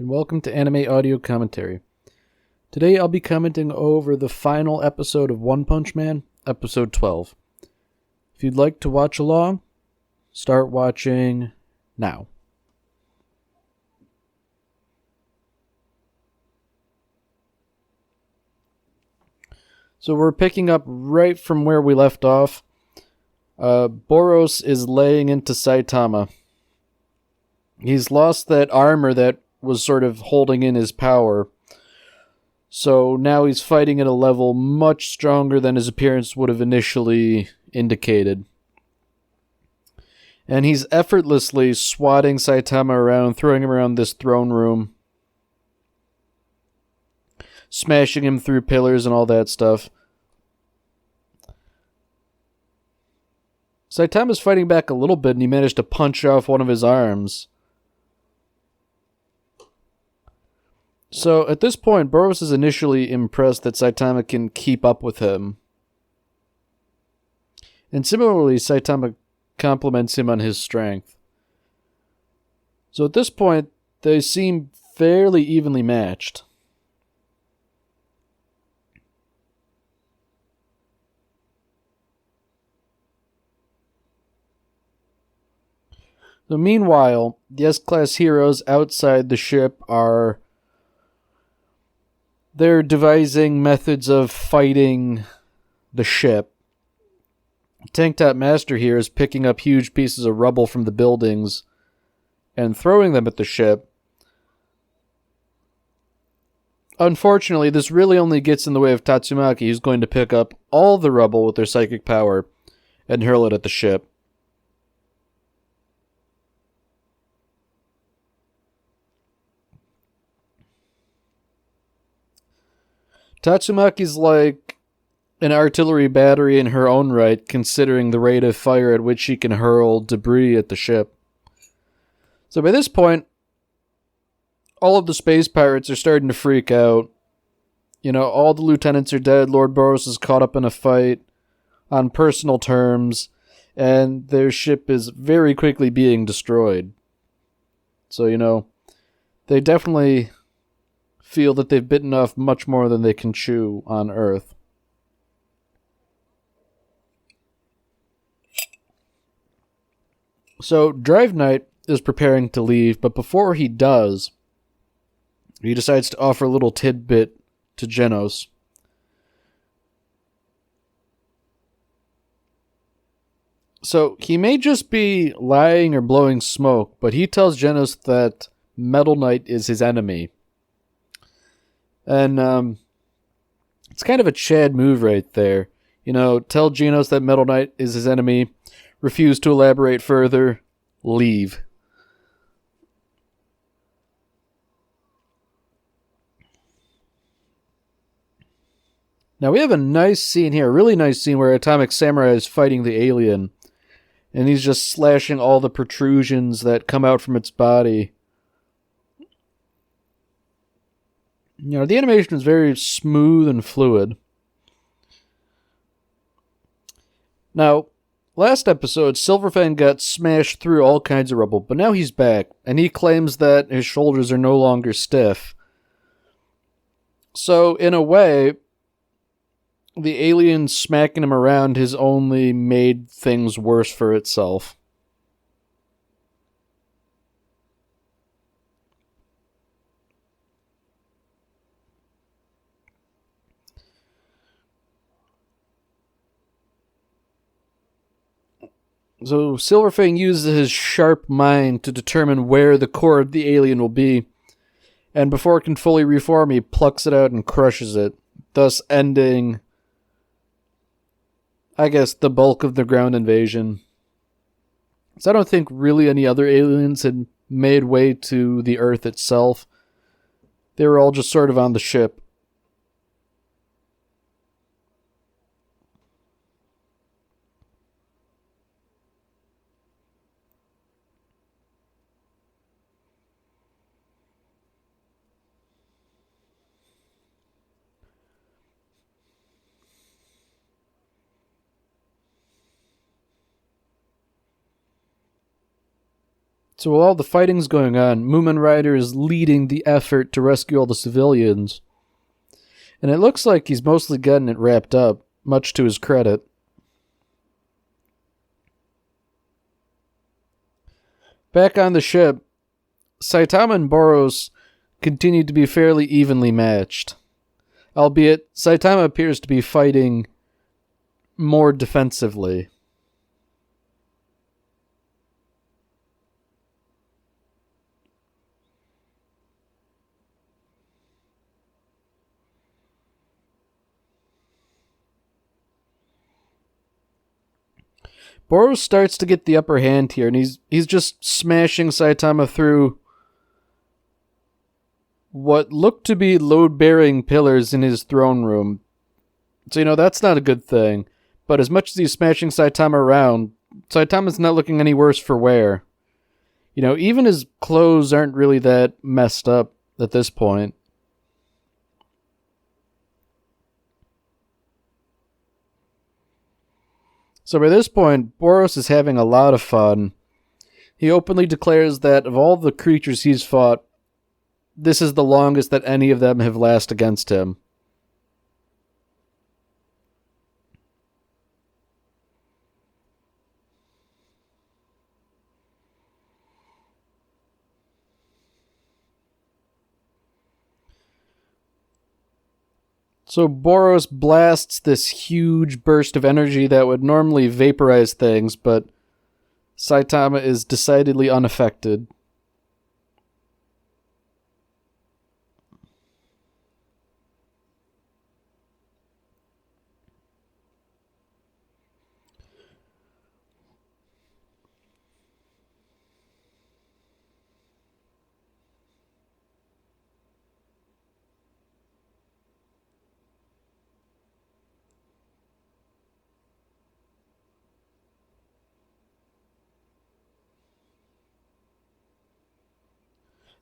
and welcome to Anime Audio Commentary. Today I'll be commenting over the final episode of One Punch Man, episode 12. If you'd like to watch along, start watching now. So we're picking up right from where we left off. Boros is laying into Saitama. He's lost that armor that was sort of holding in his power. So now he's fighting at a level much stronger than his appearance would have initially indicated. And he's effortlessly swatting Saitama around, throwing him around this throne room, smashing him through pillars and all that stuff. Saitama's fighting back a little bit and he managed to punch off one of his arms. So at this point, Boros is initially impressed that Saitama can keep up with him. And similarly, Saitama compliments him on his strength. So at this point, they seem fairly evenly matched. So meanwhile, the S-Class heroes outside the ship they're devising methods of fighting the ship. Tank Top Master here is picking up huge pieces of rubble from the buildings and throwing them at the ship. Unfortunately, this really only gets in the way of Tatsumaki, who's going to pick up all the rubble with their psychic power and hurl it at the ship. Tatsumaki's like an artillery battery in her own right, considering the rate of fire at which she can hurl debris at the ship. So by this point, all of the space pirates are starting to freak out. You know, all the lieutenants are dead, Lord Boros is caught up in a fight on personal terms, and their ship is very quickly being destroyed. So, you know, they definitely feel that they've bitten off much more than they can chew on Earth. So Drive Knight is preparing to leave, but before he does, he decides to offer a little tidbit to Genos. So he may just be lying or blowing smoke, but he tells Genos that Metal Knight is his enemy. And it's kind of a Chad move right there. You know, tell Genos that Metal Knight is his enemy, refuse to elaborate further, leave. Now we have a nice scene here, a really nice scene where Atomic Samurai is fighting the alien. And he's just slashing all the protrusions that come out from its body. You know, the animation is very smooth and fluid. Now, last episode, Silverfang got smashed through all kinds of rubble, but now he's back, and he claims that his shoulders are no longer stiff. So, in a way, the alien smacking him around has only made things worse for itself. So Silverfang uses his sharp mind to determine where the core of the alien will be, and before it can fully reform, he plucks it out and crushes it, thus ending, I guess, the bulk of the ground invasion. So I don't think really any other aliens had made way to the Earth itself. They were all just sort of on the ship. So while all the fighting's going on, Moomin Rider is leading the effort to rescue all the civilians. And it looks like he's mostly gotten it wrapped up, much to his credit. Back on the ship, Saitama and Boros continue to be fairly evenly matched. Albeit, Saitama appears to be fighting more defensively. Boros starts to get the upper hand here, and he's just smashing Saitama through what looked to be load-bearing pillars in his throne room. So, that's not a good thing. But as much as he's smashing Saitama around, Saitama's not looking any worse for wear. Even his clothes aren't really that messed up at this point. So by this point, Boros is having a lot of fun. He openly declares that of all the creatures he's fought, this is the longest that any of them have lasted against him. So Boros blasts this huge burst of energy that would normally vaporize things, but Saitama is decidedly unaffected.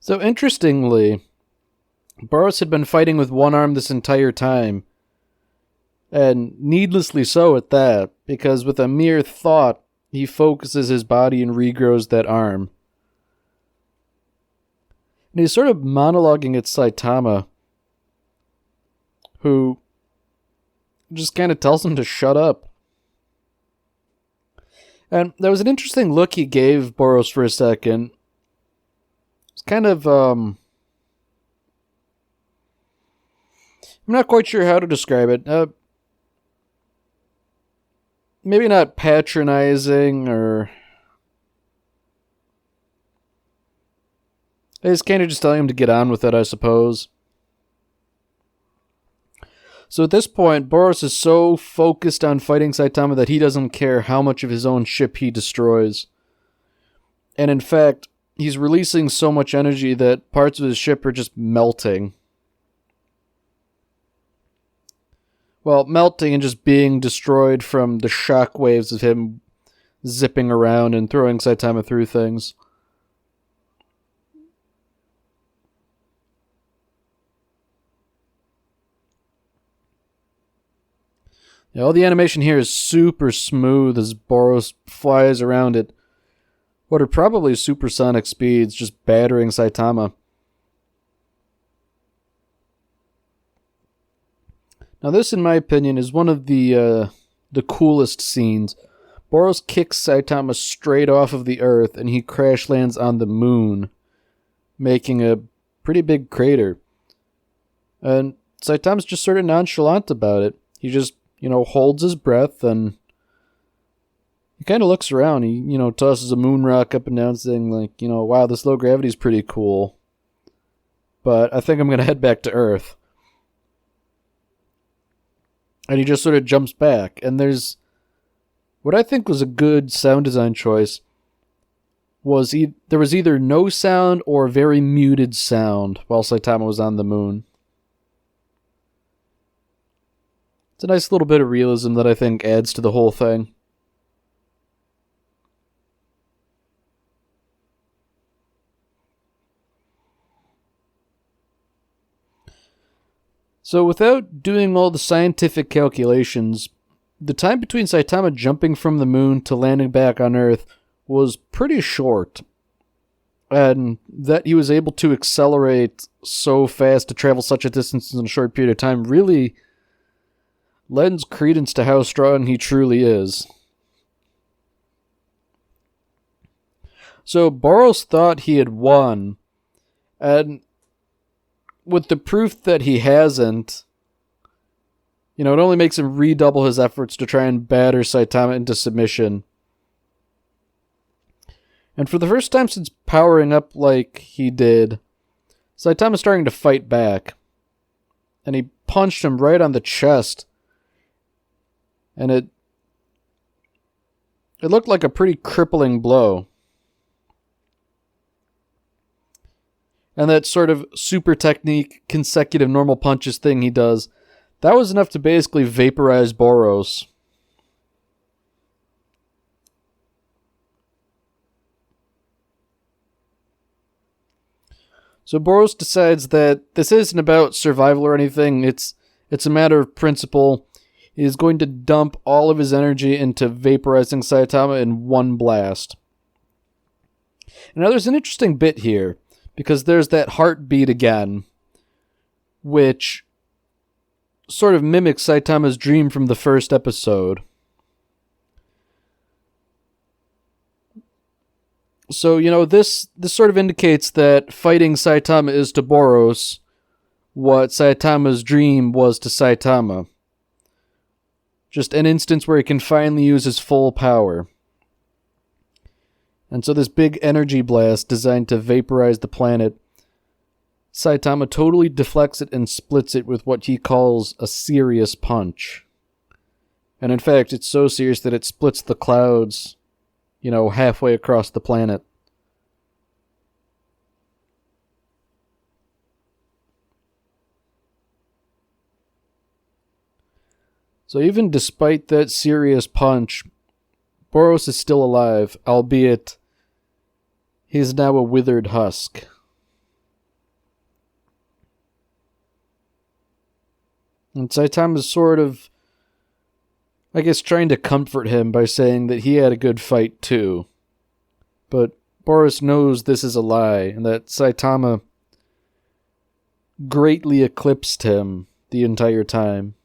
So interestingly, Boros had been fighting with one arm this entire time. And needlessly so at that, because with a mere thought, he focuses his body and regrows that arm. And he's sort of monologuing at Saitama, who just kind of tells him to shut up. And there was an interesting look he gave Boros for a second. It's kind of, I'm not quite sure how to describe it. Maybe not patronizing, or it's kind of just telling him to get on with it, I suppose. So at this point, Boros is so focused on fighting Saitama that he doesn't care how much of his own ship he destroys. And in fact, he's releasing so much energy that parts of his ship are just melting. Well, melting and just being destroyed from the shock waves of him zipping around and throwing Saitama through things. Yeah, all the animation here is super smooth as Boros flies around at what are probably supersonic speeds, just battering Saitama. Now this, in my opinion, is one of the coolest scenes. Boros kicks Saitama straight off of the Earth, and he crash lands on the moon, making a pretty big crater. And Saitama's just sort of nonchalant about it. He just, holds his breath, and he kind of looks around. He, tosses a moon rock up and down, saying, like, wow, this low gravity is pretty cool. But I think I'm going to head back to Earth. And he just sort of jumps back. And there's what I think was a good sound design choice. There was either no sound or very muted sound while Saitama was on the moon. It's a nice little bit of realism that I think adds to the whole thing. So without doing all the scientific calculations, the time between Saitama jumping from the moon to landing back on Earth was pretty short. And that he was able to accelerate so fast to travel such a distance in a short period of time really lends credence to how strong he truly is. So Boros thought he had won, and with the proof that he hasn't, it only makes him redouble his efforts to try and batter Saitama into submission. And for the first time since powering up like he did, Saitama's starting to fight back. And he punched him right on the chest. And it looked like a pretty crippling blow. And that sort of super technique, consecutive normal punches thing he does, that was enough to basically vaporize Boros. So Boros decides that this isn't about survival or anything, it's a matter of principle. He is going to dump all of his energy into vaporizing Saitama in one blast. Now there's an interesting bit here, because there's that heartbeat again, which sort of mimics Saitama's dream from the first episode. So, this sort of indicates that fighting Saitama is to Boros what Saitama's dream was to Saitama. Just an instance where he can finally use his full power. And so this big energy blast designed to vaporize the planet, Saitama totally deflects it and splits it with what he calls a serious punch. And in fact, it's so serious that it splits the clouds, halfway across the planet. So even despite that serious punch, Boros is still alive, albeit he's now a withered husk. And Saitama's sort of, trying to comfort him by saying that he had a good fight too. But Boros knows this is a lie, and that Saitama greatly eclipsed him the entire time.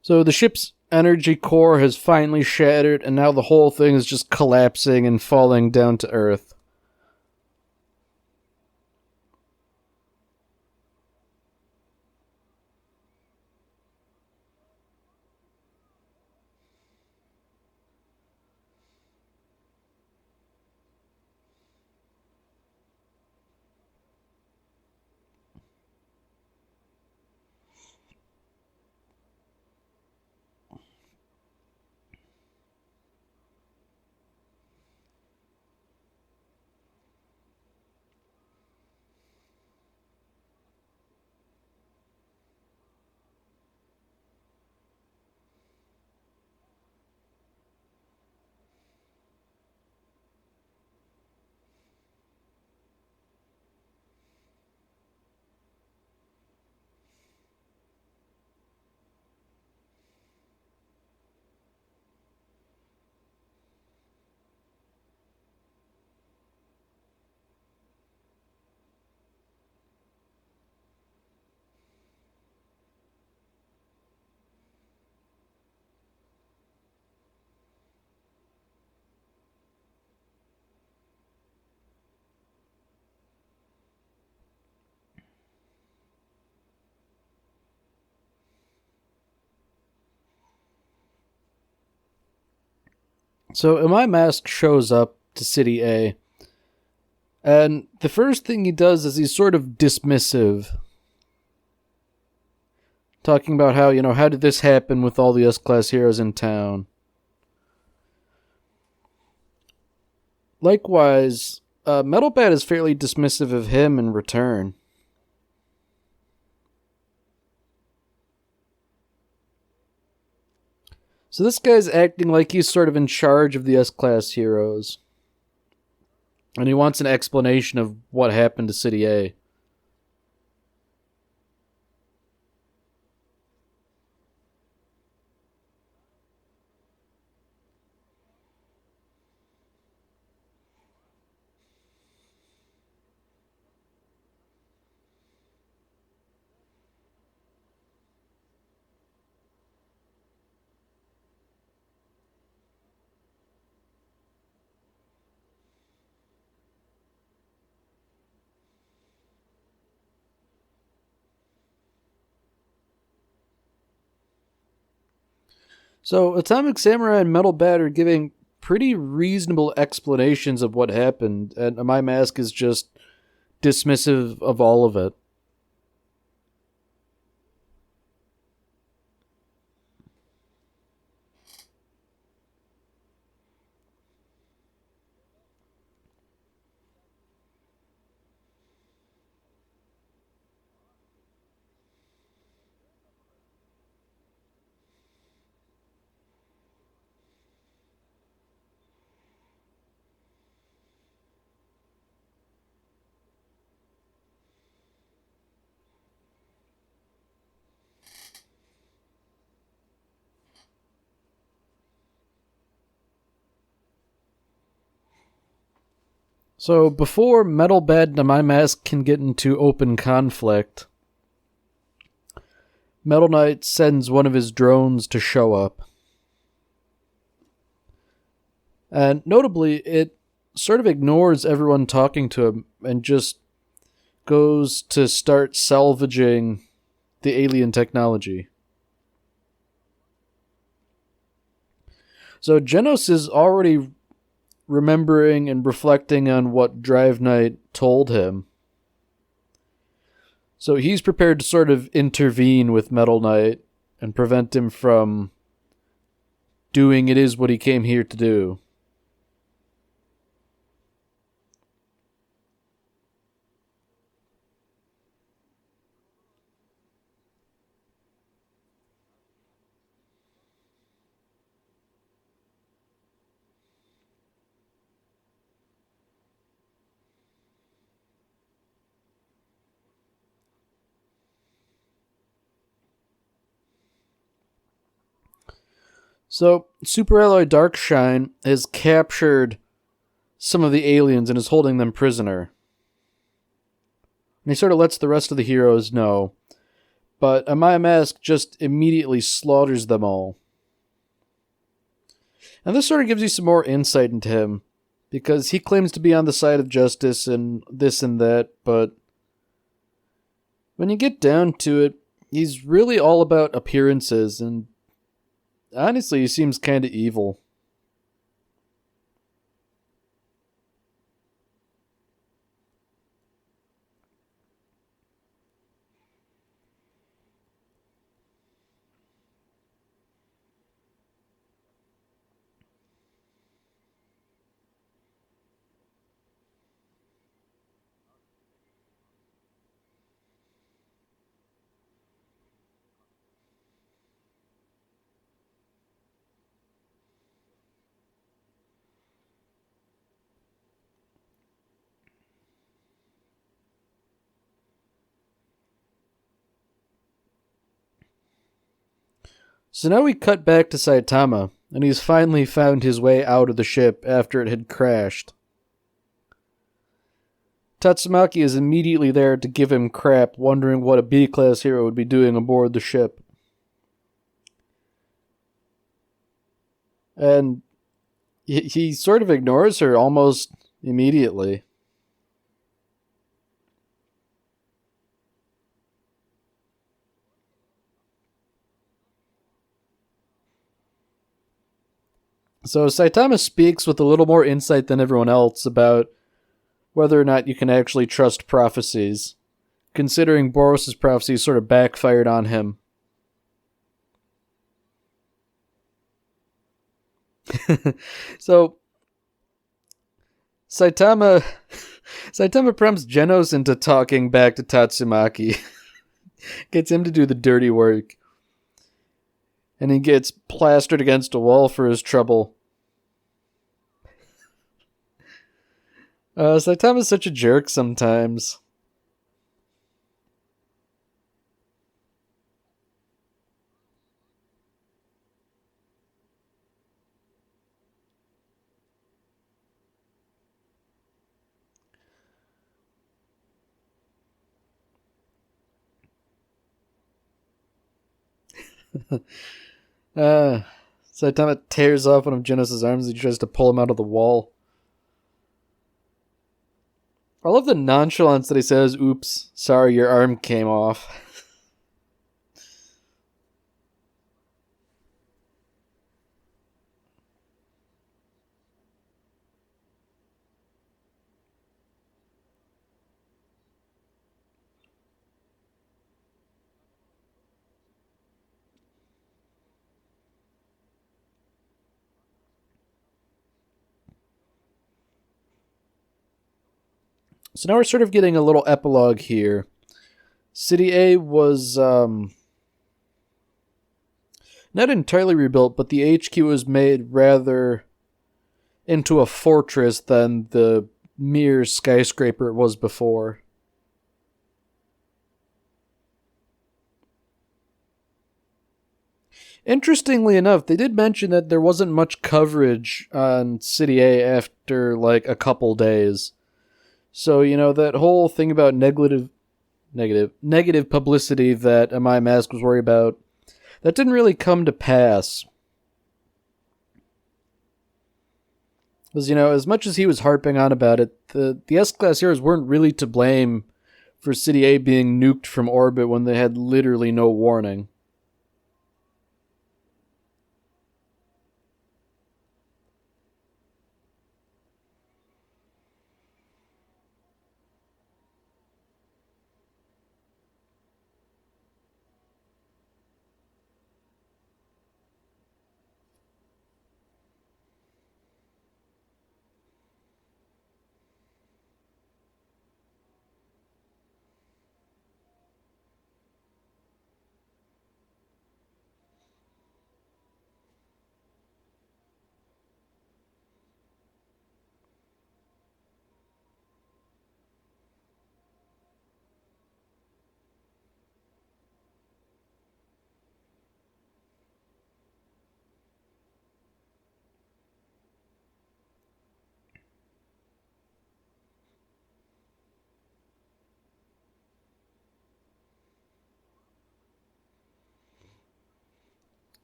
So the ship's energy core has finally shattered, and now the whole thing is just collapsing and falling down to Earth. So Imai Mask shows up to City A, and the first thing he does is he's sort of dismissive, talking about how, how did this happen with all the S-Class heroes in town? Likewise, Metal Bat is fairly dismissive of him in return. So this guy's acting like he's sort of in charge of the S-Class heroes. And he wants an explanation of what happened to City A. So Atomic Samurai and Metal Bat are giving pretty reasonable explanations of what happened, and My Mask is just dismissive of all of it. So before Metal Bat and My Mask can get into open conflict, Metal Knight sends one of his drones to show up. And notably, it sort of ignores everyone talking to him and just goes to start salvaging the alien technology. So Genos is already remembering and reflecting on what Drive Knight told him. So he's prepared to sort of intervene with Metal Knight and prevent him from doing it is what he came here to do. So, Super Alloy Darkshine has captured some of the aliens and is holding them prisoner. And he sort of lets the rest of the heroes know. But Amaya Mask just immediately slaughters them all. And this sort of gives you some more insight into him, because he claims to be on the side of justice and this and that, but when you get down to it, he's really all about appearances, and honestly, he seems kind of evil. So now we cut back to Saitama, and he's finally found his way out of the ship after it had crashed. Tatsumaki is immediately there to give him crap, wondering what a B-class hero would be doing aboard the ship. And he sort of ignores her almost immediately. So Saitama speaks with a little more insight than everyone else about whether or not you can actually trust prophecies, considering Boros' prophecies sort of backfired on him. So Saitama prompts Genos into talking back to Tatsumaki. Gets him to do the dirty work. And he gets plastered against a wall for his trouble. Saitama's such a jerk sometimes. Saitama tears off one of Genos' arms as he tries to pull him out of the wall. I love the nonchalance that he says, "Oops, sorry, your arm came off." So now we're sort of getting a little epilogue here. City A was not entirely rebuilt, but the HQ was made rather into a fortress than the mere skyscraper it was before. Interestingly enough, they did mention that there wasn't much coverage on City A after like a couple days. So, that whole thing about negative publicity that Amai Mask was worried about, that didn't really come to pass. Because, as much as he was harping on about it, the S-Class heroes weren't really to blame for City A being nuked from orbit when they had literally no warning.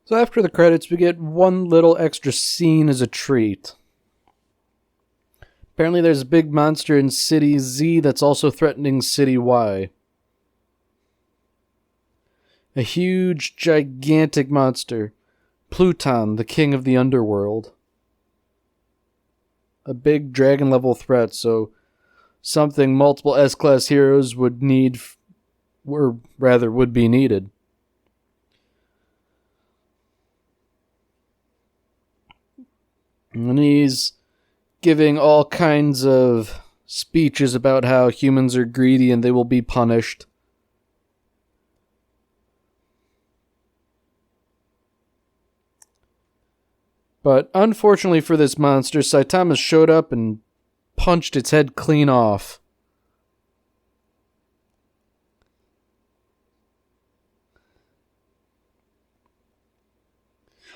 So after the credits, we get one little extra scene as a treat. Apparently there's a big monster in City Z that's also threatening City Y. A huge, gigantic monster. Pluton, the king of the underworld. A big dragon-level threat, so something multiple S-Class heroes would need, or rather would be needed. And he's giving all kinds of speeches about how humans are greedy and they will be punished. But unfortunately for this monster, Saitama showed up and punched its head clean off.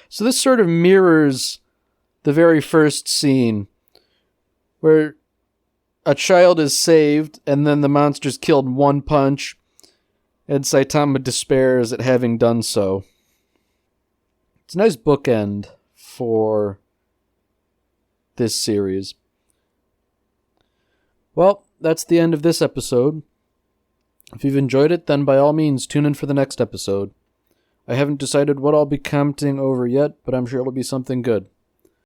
So this sort of mirrors the very first scene, where a child is saved and then the monster's killed in one punch, and Saitama despairs at having done so. It's a nice bookend for this series. Well, that's the end of this episode. If you've enjoyed it, then by all means tune in for the next episode. I haven't decided what I'll be commenting over yet, but I'm sure it'll be something good.